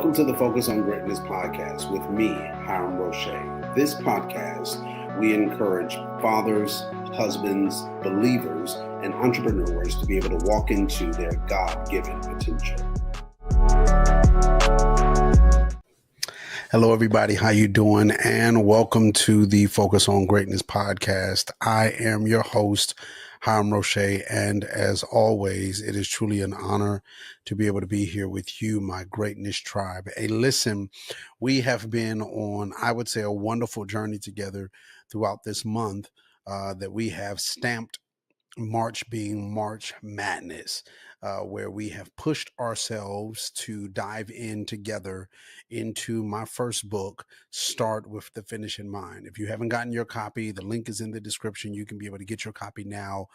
Welcome to the Focus on Greatness podcast with me, Hiram Roche. This podcast, we encourage fathers, husbands, believers, and entrepreneurs to be able to walk into their God-given potential. Hello, everybody. How you doing? And welcome to the Focus on Greatness podcast. I am your host, Hiram Roche, and as always, it is truly an honor to be able to be here with you, my greatness tribe. Hey, listen, we have been on, I would say, a wonderful journey together throughout this month that we have stamped March being March Madness, where we have pushed ourselves to dive in together into my first book, Start with the Finish in Mind. If you haven't gotten your copy, the link is in the description. You can be able to get your copy now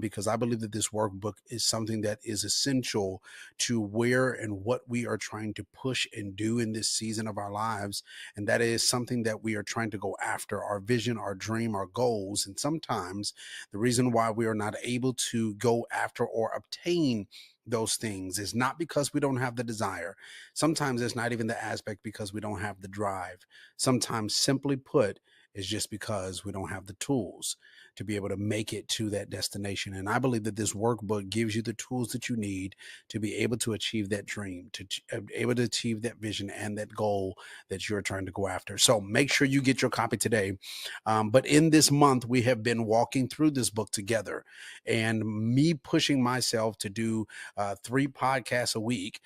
because I believe that this workbook is something that is essential to where and what we are trying to push and do in this season of our lives. And that is something that we are trying to go after, our vision, our dream, our goals. And sometimes the reason why we are not able to go after or obtain those things is not because we don't have the desire. Sometimes it's not even the aspect because we don't have the drive. Sometimes, simply put, it's just because we don't have the tools to be able to make it to that destination. And I believe that this workbook gives you the tools that you need to be able to achieve that dream, to be able to achieve that vision and that goal that you're trying to go after. So make sure you get your copy today. But in this month, we have been walking through this book together, and me pushing myself to do 3 podcasts a week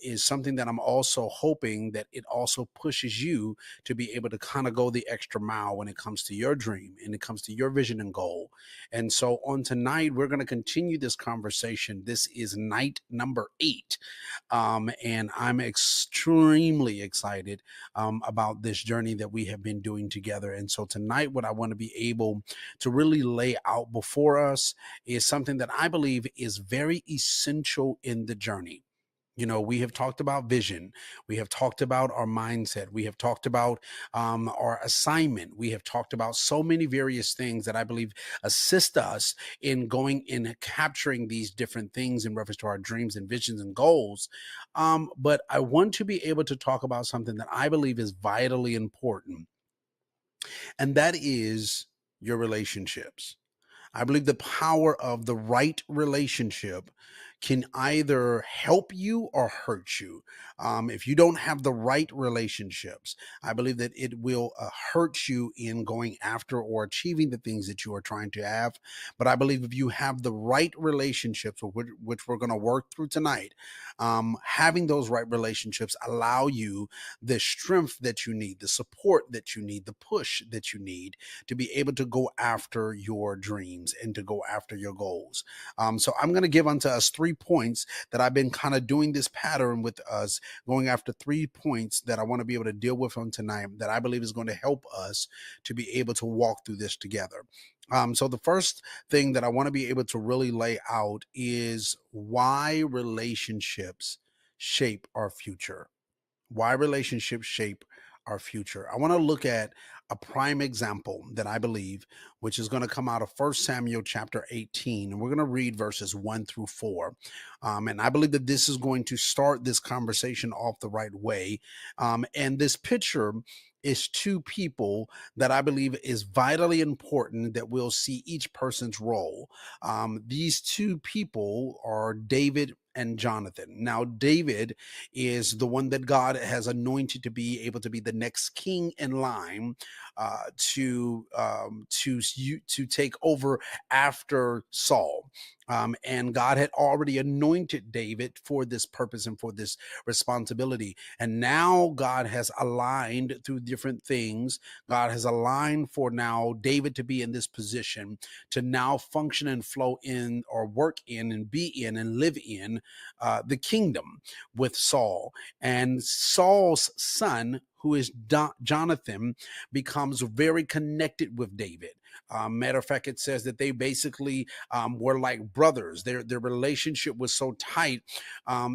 is something that I'm also hoping that it also pushes you to be able to kind of go the extra mile when it comes to your dream and it comes to your vision and goal. And so on tonight, we're going to continue this conversation. This is night number 8. And I'm extremely excited about this journey that we have been doing together. And so tonight, what I want to be able to really lay out before us is something that I believe is very essential in the journey. You know, we have talked about vision. We have talked about our mindset. We have talked about our assignment. We have talked about so many various things that I believe assist us in going in capturing these different things in reference to our dreams and visions and goals. But I want to be able to talk about something that I believe is vitally important, and that is your relationships. I believe the power of the right relationship can either help you or hurt you. If you don't have the right relationships, I believe that it will hurt you in going after or achieving the things that you are trying to have. But I believe if you have the right relationships, which we're going to work through tonight, having those right relationships allow you the strength that you need, the support that you need, the push that you need to be able to go after your dreams and to go after your goals. So I'm going to give unto us 3 points that I've been kind of doing this pattern with us, going after 3 points that I want to be able to deal with on tonight that I believe is going to help us to be able to walk through this together. So the first thing that I want to be able to really lay out is why relationships shape our future. Why relationships shape our future. I want to look at a prime example that I believe, which is going to come out of 1 Samuel chapter 18. And we're going to read verses 1 through 4. And I believe that this is going to start this conversation off the right way. And this picture is 2 people that I believe is vitally important that we'll see each person's role. These 2 people are David and Jonathan. Now, David is the one that God has anointed to be able to be the next king in line to take over after Saul. And God had already anointed David for this purpose and for this responsibility. And now God has aligned through different things. God has aligned for now David to be in this position to now function and flow in or work in and be in and live in the kingdom with Saul. And Saul's son, who is Jonathan, becomes very connected with David. Matter of fact, it says that they basically were like brothers. Their relationship was so tight.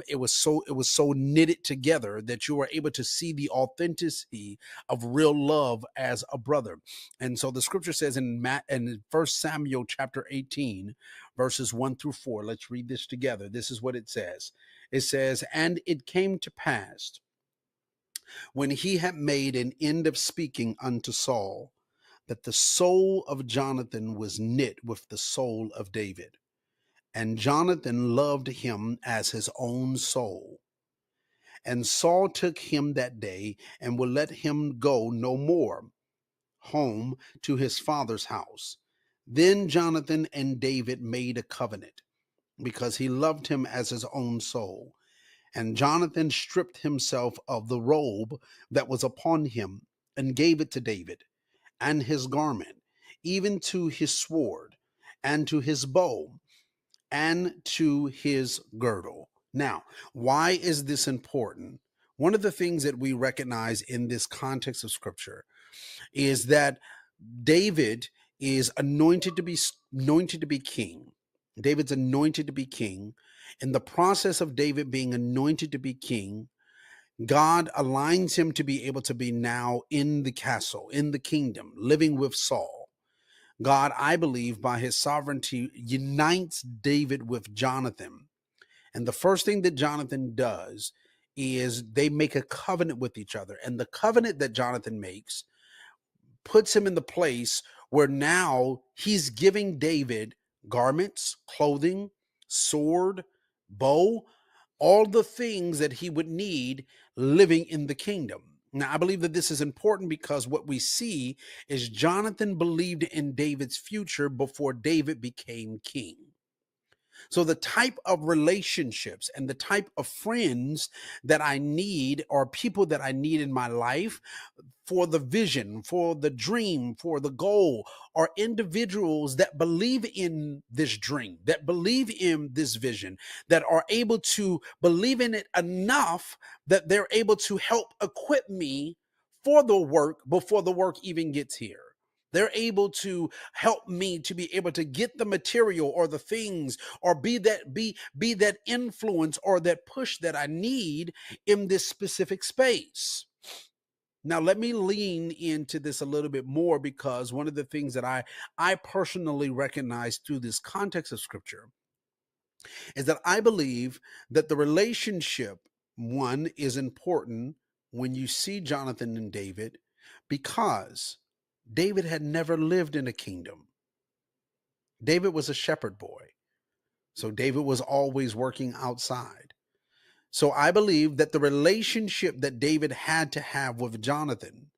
It was so knitted together that you were able to see the authenticity of real love as a brother. And so the scripture says in 1 Samuel chapter 18, verses 1 through 4. Let's read this together. This is what it says. It says, "And it came to pass when he had made an end of speaking unto Saul, that the soul of Jonathan was knit with the soul of David, and Jonathan loved him as his own soul. And Saul took him that day and would let him go no more home to his father's house. Then Jonathan and David made a covenant because he loved him as his own soul. And Jonathan stripped himself of the robe that was upon him and gave it to David, and his garment, even to his sword, and to his bow, and to his girdle. Now, why is this important? One of the things that we recognize in this context of scripture is that David is anointed to be king. David's anointed to be king. In the process of David being anointed to be king, God aligns him to be able to be now in the castle, in the kingdom, living with Saul. God, I believe, by his sovereignty, unites David with Jonathan. And the first thing that Jonathan does is they make a covenant with each other. And the covenant that Jonathan makes puts him in the place where now he's giving David garments, clothing, sword, bow, all the things that he would need living in the kingdom. Now, I believe that this is important because what we see is Jonathan believed in David's future before David became king. So the type of relationships and the type of friends that I need, or people that I need in my life for the vision, for the dream, for the goal, are individuals that believe in this dream, that believe in this vision, that are able to believe in it enough that they're able to help equip me for the work before the work even gets here. They're able to help me to be able to get the material or the things, or be that influence or that push that I need in this specific space. Now, let me lean into this a little bit more, because one of the things that I personally recognize through this context of scripture is that I believe that the relationship, one, is important when you see Jonathan and David, because David had never lived in a kingdom. David was a shepherd boy. So David was always working outside. So I believe that the relationship that David had to have with Jonathan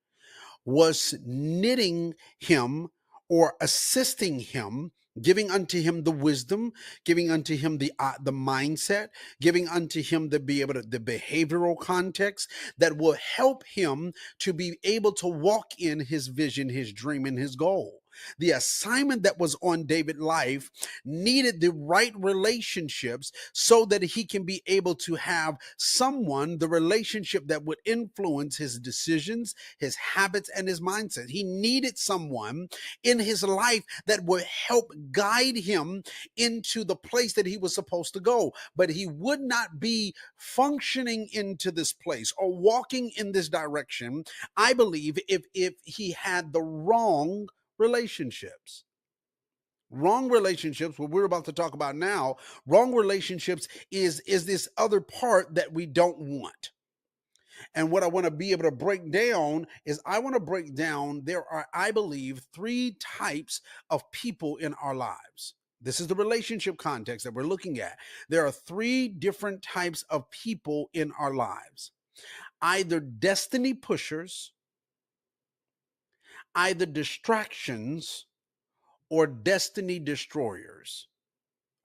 was knitting him or assisting him, giving unto him the wisdom, giving unto him the mindset, giving unto him the behavioral context that will help him to be able to walk in his vision, his dream, and his goal. The assignment that was on David's life needed the right relationships so that he can be able to have someone, the relationship that would influence his decisions, his habits, and his mindset. He needed someone in his life that would help guide him into the place that he was supposed to go. But he would not be functioning into this place or walking in this direction, I believe, if he had the wrong relationships. Wrong relationships, what we're about to talk about now, wrong relationships is this other part that we don't want. And what I want to be able to break down is I want to break down, there are, I believe, three types of people in our lives. This is the relationship context that we're looking at. There are three different types of people in our lives: either destiny pushers, either distractions, or destiny destroyers.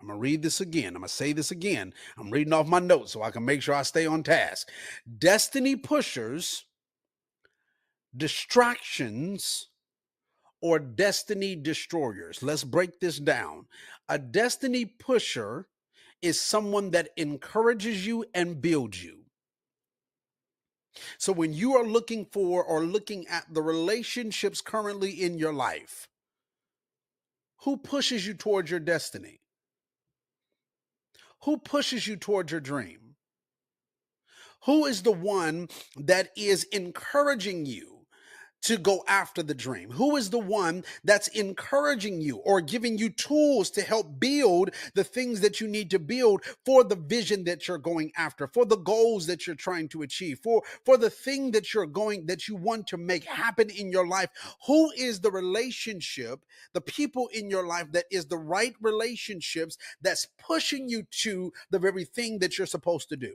I'm going to read this again. I'm going to say this again. I'm reading off my notes so I can make sure I stay on task. Destiny pushers, distractions, or destiny destroyers. Let's break this down. A destiny pusher is someone that encourages you and builds you. So when you are looking for or looking at the relationships currently in your life, who pushes you towards your destiny? Who pushes you towards your dream? Who is the one that is encouraging you? to go after the dream? Who is the one that's encouraging you or giving you tools to help build the things that you need to build for the vision that you're going after, for the goals that you're trying to achieve, for the thing that that you want to make happen in your life? Who is the relationship, the people in your life that is the right relationships that's pushing you to the very thing that you're supposed to do?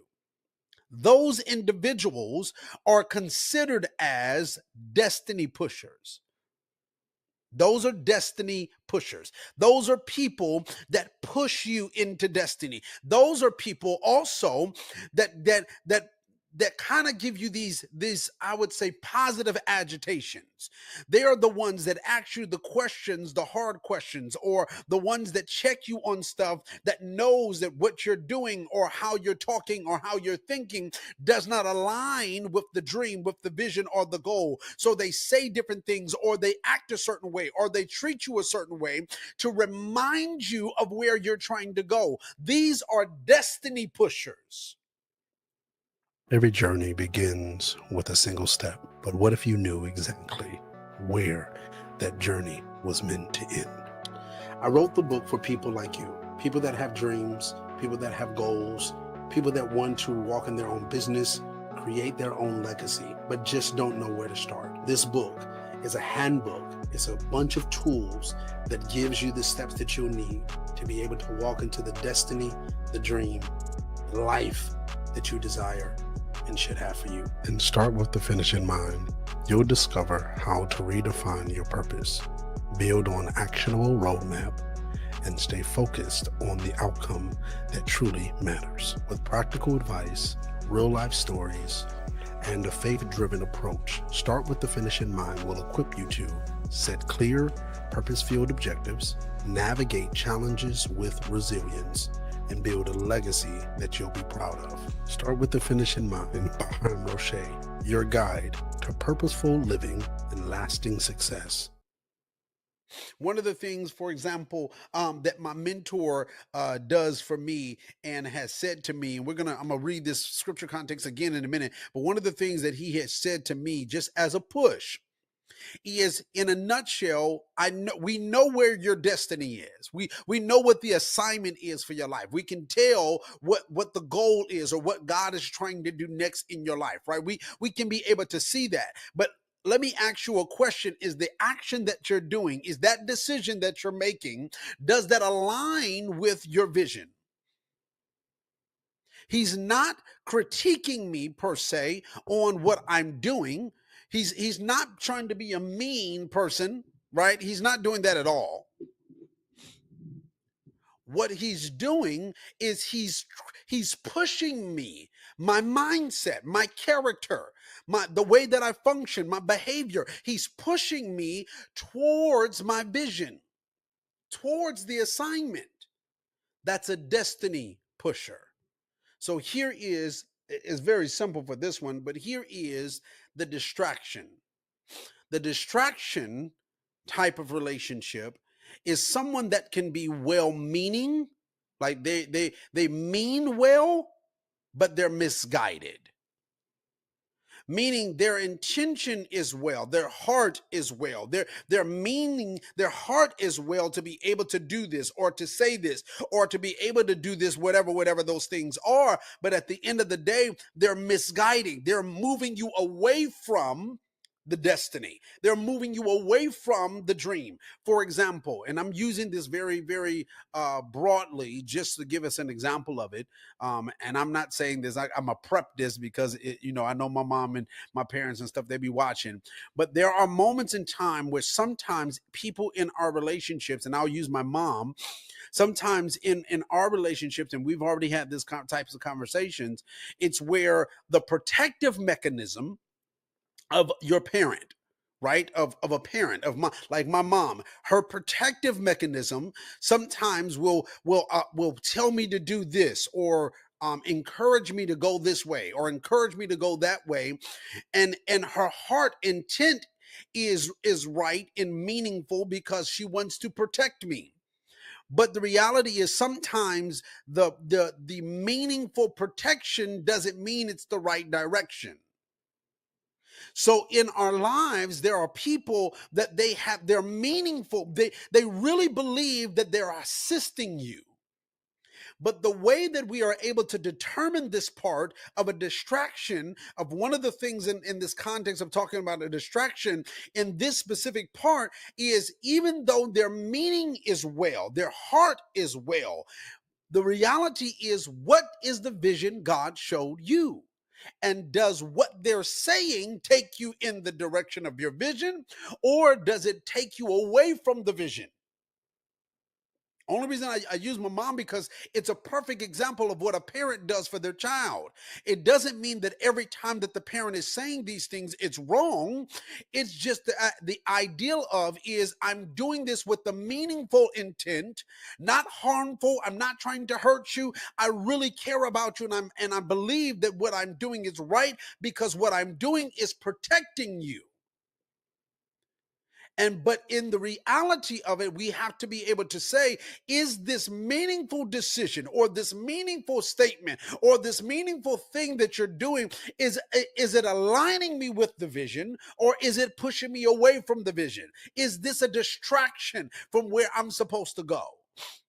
Those individuals are considered as destiny pushers. Those are destiny pushers. Those are people that push you into destiny. Those are people also that kind of give you these I would say positive agitations. They are the ones that ask you the questions, the hard questions, or the ones that check you on stuff, that knows that what you're doing or how you're talking or how you're thinking does not align with the dream, with the vision or the goal. So they say different things, or they act a certain way, or they treat you a certain way to remind you of where you're trying to go. These are destiny pushers. Every journey begins with a single step, but what if you knew exactly where that journey was meant to end? I wrote the book for people like you, people that have dreams, people that have goals, people that want to walk in their own business, create their own legacy, but just don't know where to start. This book is a handbook. It's a bunch of tools that gives you the steps that you'll need to be able to walk into the destiny, the dream, the life that you desire and should have for you. And start with the finish in mind. You'll discover how to redefine your purpose, build on actionable roadmap, and stay focused on the outcome that truly matters. With practical advice, real life stories, and a faith-driven approach, Start with the Finish in Mind will equip you to set clear, purpose-filled objectives, navigate challenges with resilience, and build a legacy that you'll be proud of. Start with the Finish in Mind by Hiram, Roche, your guide to purposeful living and lasting success. One of the things, for example, that my mentor does for me and has said to me, and I'm gonna read this scripture context again in a minute, but one of the things that he has said to me just as a push is, in a nutshell, we know where your destiny is. We know what the assignment is for your life. We can tell what the goal is or what God is trying to do next in your life, right? We can be able to see that. But let me ask you a question. Is the action that you're doing, is that decision that you're making, does that align with your vision? He's not critiquing me per se on what I'm doing. He's not trying to be a mean person, right? He's not doing that at all. What he's doing is he's pushing me, my mindset, my character, the way that I function, my behavior. He's pushing me towards my vision, towards the assignment. That's a destiny pusher. So here is very simple for this one, but here is the distraction. The distraction type of relationship is someone that can be well-meaning, like they mean well, but they're misguided. Meaning their intention is well, their heart is well, their meaning, their heart is well to be able to do this or to say this or to be able to do this, whatever those things are. But at the end of the day, they're misguiding. They're moving you away from the destiny. They're moving you away from the dream. For example, and I'm using this very broadly just to give us an example of it. And I'm not saying this, I'm a prep this because I know my mom and my parents and stuff, they be watching. But there are moments in time where sometimes people in our relationships, and I'll use my mom, sometimes in our relationships, and we've already had this types of conversations, it's where the protective mechanism of your parent, right, of a parent, of my mom, her protective mechanism sometimes will tell me to do this, or encourage me to go this way, or encourage me to go that way, and her heart intent is right and meaningful because she wants to protect me. But the reality is sometimes the meaningful protection doesn't mean it's the right direction. So in our lives, there are people that they're meaningful. They really believe that they're assisting you. But the way that we are able to determine this part of a distraction, of one of the things in this context of talking about a distraction in this specific part, is even though their meaning is well, their heart is well, the reality is, what is the vision God showed you? And does what they're saying take you in the direction of your vision, or does it take you away from the vision? Only reason I use my mom, because it's a perfect example of what a parent does for their child. It doesn't mean that every time that the parent is saying these things, it's wrong. It's just the ideal of is, I'm doing this with the meaningful intent, not harmful. I'm not trying to hurt you. I really care about you, and I believe that what I'm doing is right, because what I'm doing is protecting you. But in the reality of it, we have to be able to say, is this meaningful decision, or this meaningful statement, or this meaningful thing that you're doing, is it aligning me with the vision, or is it pushing me away from the vision? Is this a distraction from where I'm supposed to go?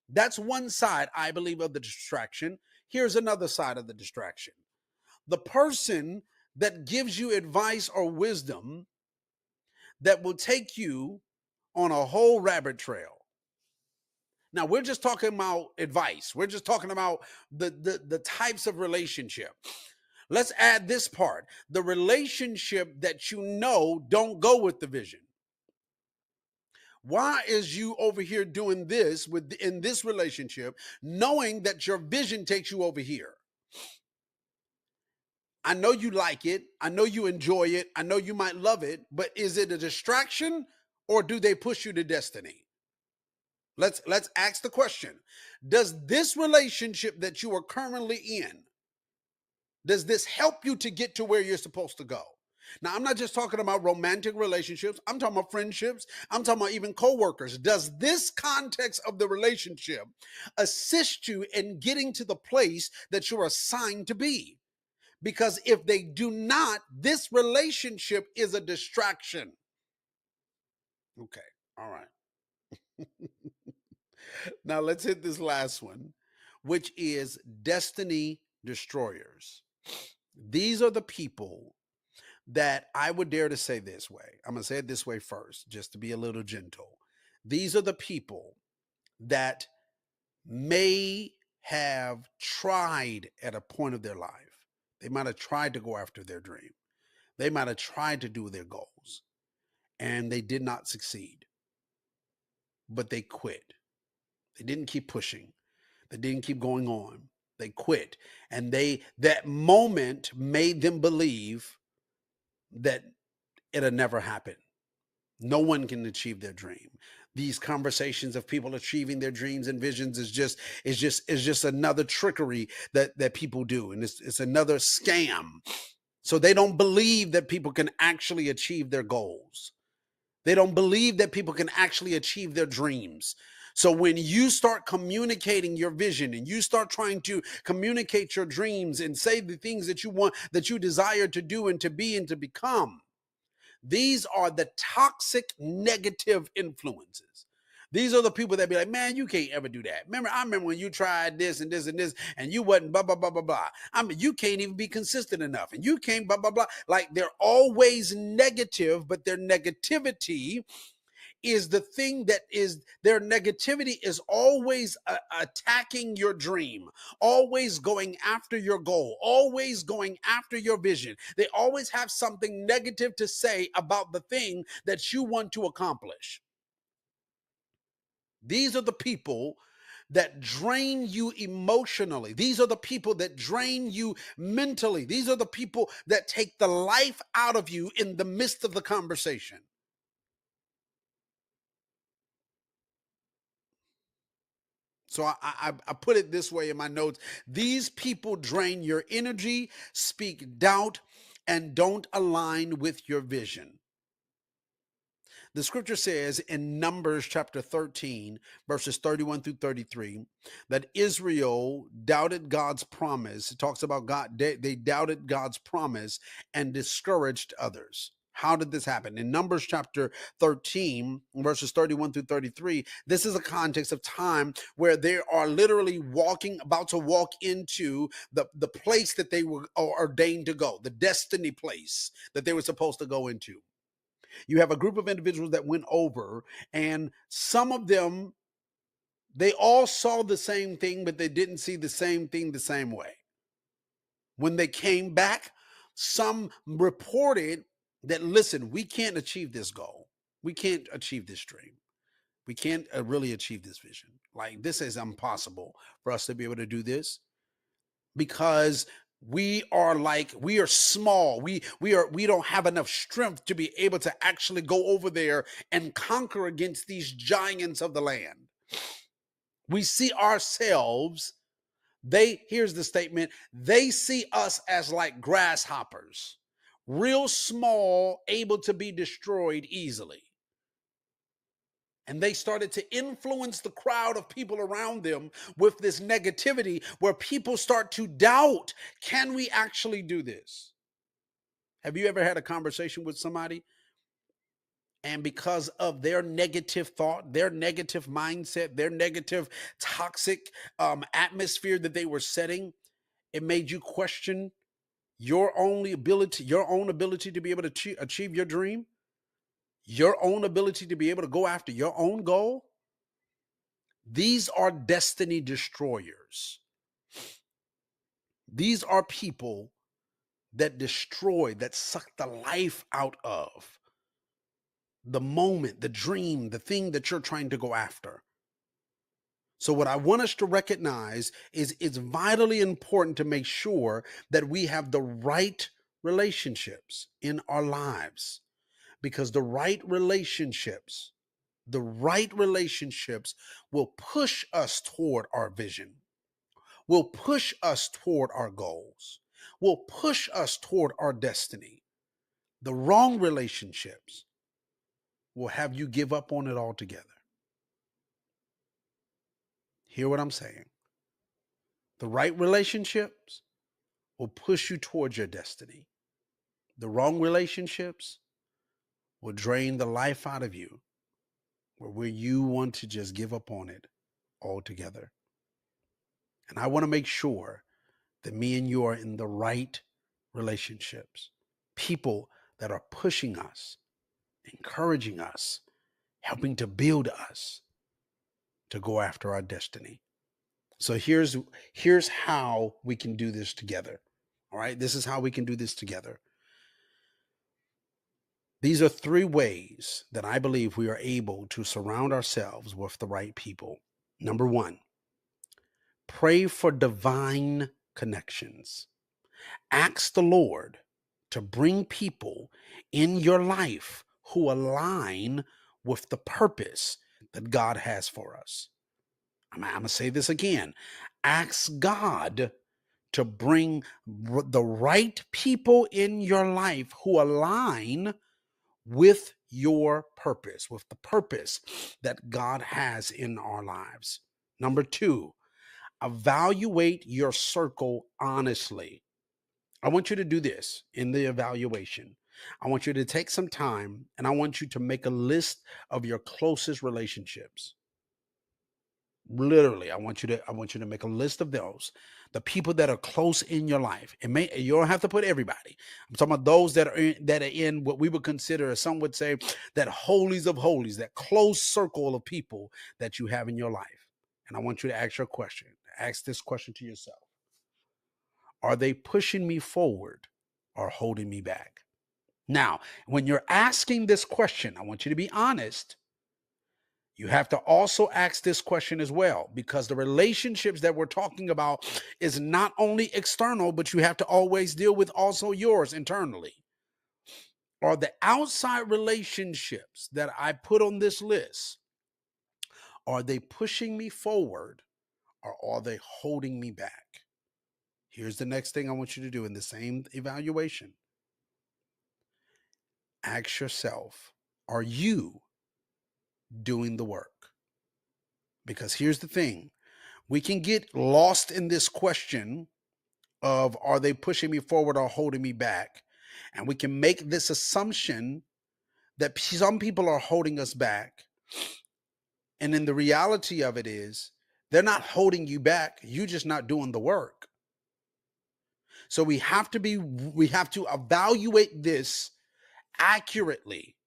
That's one side, I believe, of the distraction. Here's another side of the distraction. The person that gives you advice or wisdom that will take you on a whole rabbit trail. Now, we're just talking about advice. We're just talking about the types of relationship. Let's add this part: the relationship that you know don't go with the vision. Why is you over here doing this in this relationship, knowing that your vision takes you over here? I know you like it. I know you enjoy it. I know you might love it, but is it a distraction, or do they push you to destiny? Let's ask the question. Does this relationship that you are currently in, does this help you to get to where you're supposed to go? Now, I'm not just talking about romantic relationships. I'm talking about friendships. I'm talking about even coworkers. Does this context of the relationship assist you in getting to the place that you're assigned to be? Because if they do not, this relationship is a distraction. Okay. All right. Now let's hit this last one, which is destiny destroyers. These are the people that I would dare to say this way. I'm going to say it this way first, just to be a little gentle. These are the people that may have tried at a point of their life. They might have tried to go after their dream. They might have tried to do their goals, and they did not succeed, but they quit. They didn't keep pushing. They didn't keep going on. They quit. And that moment made them believe that it'll never happen. No one can achieve their dream. These conversations of people achieving their dreams and visions is just another trickery that people do. And it's another scam. So they don't believe that people can actually achieve their goals. They don't believe that people can actually achieve their dreams. So when you start communicating your vision, and you start trying to communicate your dreams and say the things that you want, that you desire to do and to be and to become, these are the toxic negative influences. These are the people that be like, man, you can't ever do that. I remember when you tried this and this and this, and you wasn't blah, blah, blah, blah, blah. I mean, you can't even be consistent enough, and you can't blah, blah, blah. Like, they're always negative, but their negativity is the thing that is their negativity is always attacking your dream, always going after your goal, always going after your vision. They always have something negative to say about the thing that you want to accomplish. These are the people that drain you emotionally. These are the people that drain you mentally. These are the people that take the life out of you in the midst of the conversation. So I put it this way in my notes. These people drain your energy, speak doubt, and don't align with your vision. The scripture says in Numbers chapter 13, verses 31 through 33, that Israel doubted God's promise. It talks about God, they doubted God's promise and discouraged others. How did this happen? In Numbers chapter 13, verses 31 through 33, this is a context of time where they are literally about to walk into the place that they were ordained to go, the destiny place that they were supposed to go into. You have a group of individuals that went over, and some of them, they all saw the same thing, but they didn't see the same thing the same way. When they came back, some reported that, listen, we can't achieve this goal. We can't achieve this dream. We can't really achieve this vision. Like, this is impossible for us to be able to do this, because we are small. We don't have enough strength to be able to actually go over there and conquer against these giants of the land. We see ourselves, here's the statement, they see us as like grasshoppers, real small, able to be destroyed easily. And they started to influence the crowd of people around them with this negativity, where people start to doubt, can we actually do this? Have you ever had a conversation with somebody, and because of their negative thought, their negative mindset, their negative toxic atmosphere that they were setting, it made you question your own ability to be able to achieve your dream, your own ability to be able to go after your own goal? These are destiny destroyers. These are people that destroy, that suck the life out of the moment, the dream, the thing that you're trying to go after. So what I want us to recognize is it's vitally important to make sure that we have the right relationships in our lives, because the right relationships will push us toward our vision, will push us toward our goals, will push us toward our destiny. The wrong relationships will have you give up on it altogether. Hear what I'm saying? The right relationships will push you towards your destiny. The wrong relationships will drain the life out of you, where you want to just give up on it altogether. And I want to make sure that me and you are in the right relationships. People that are pushing us, encouraging us, helping to build us to go after our destiny. So here's how we can do this together. All right, this is how we can do this together. These are 3 ways that I believe we are able to surround ourselves with the right people. Number 1, pray for divine connections. Ask the Lord to bring people in your life who align with the purpose that God has for us. I'm going to say this again. Ask God to bring the right people in your life who align with your purpose, with the purpose that God has in our lives. Number 2, evaluate your circle honestly. I want you to do this in the evaluation. I want you to take some time, and I want you to make a list of your closest relationships. Literally, I want you to make a list of those, the people that are close in your life. You don't have to put everybody. I'm talking about those that are in what we would consider, as some would say, that holies of holies, that close circle of people that you have in your life. And I want you to ask this question to yourself. Are they pushing me forward or holding me back? Now, when you're asking this question, I want you to be honest. You have to also ask this question as well, because the relationships that we're talking about is not only external, but you have to always deal with also yours internally. Are the outside relationships that I put on this list, are they pushing me forward or are they holding me back? Here's the next thing I want you to do in the same evaluation. Ask yourself, Are you doing the work? Because here's the thing, we can get lost in this question of, are they pushing me forward or holding me back? And we can make this assumption that some people are holding us back. And then the reality of it is, they're not holding you back. You're just not doing the work. So we have to evaluate this accurately.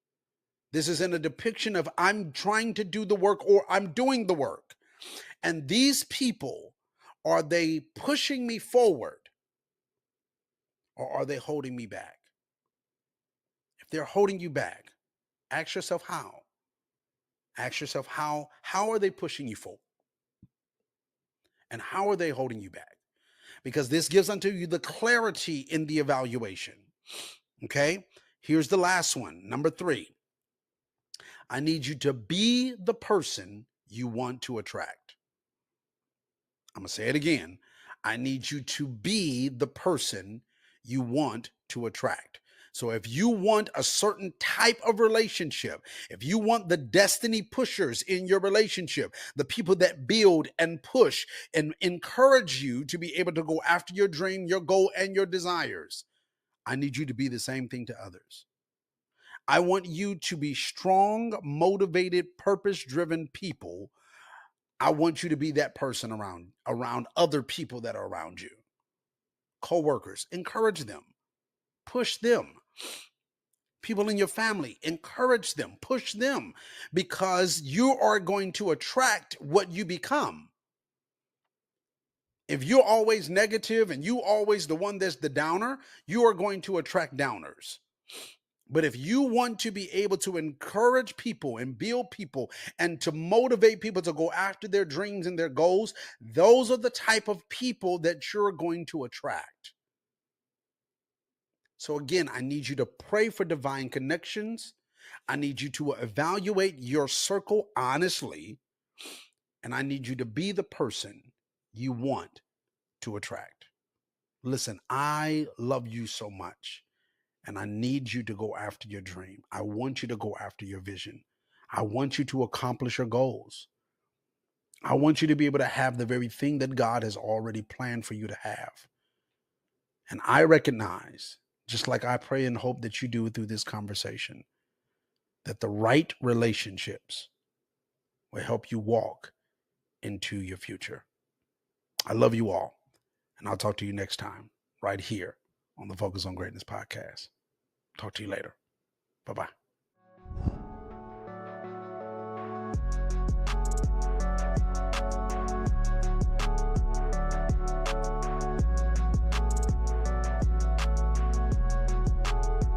This is in a depiction of, I'm trying to do the work or I'm doing the work. And these people, are they pushing me forward or are they holding me back? If they're holding you back, ask yourself how. Ask yourself how are they pushing you forward? And how are they holding you back? Because this gives unto you the clarity in the evaluation. Okay? Here's the last one. Number 3. I need you to be the person you want to attract. I'm going to say it again. I need you to be the person you want to attract. So if you want a certain type of relationship, if you want the destiny pushers in your relationship, the people that build and push and encourage you to be able to go after your dream, your goal, and your desires, I need you to be the same thing to others. I want you to be strong, motivated, purpose-driven people. I want you to be that person around other people that are around you. Co-workers, encourage them, push them. People in your family, encourage them, push them, because you are going to attract what you become. If you're always negative and you always the one that's the downer, you are going to attract downers. But if you want to be able to encourage people and build people and to motivate people to go after their dreams and their goals, those are the type of people that you're going to attract. So again, I need you to pray for divine connections. I need you to evaluate your circle honestly. And I need you to be the person you want to attract. Listen, I love you so much. And I need you to go after your dream. I want you to go after your vision. I want you to accomplish your goals. I want you to be able to have the very thing that God has already planned for you to have. And I recognize, just like I pray and hope that you do through this conversation, that the right relationships will help you walk into your future. I love you all. And I'll talk to you next time, right here on the Focus on Greatness podcast. Talk to you later. Bye-bye.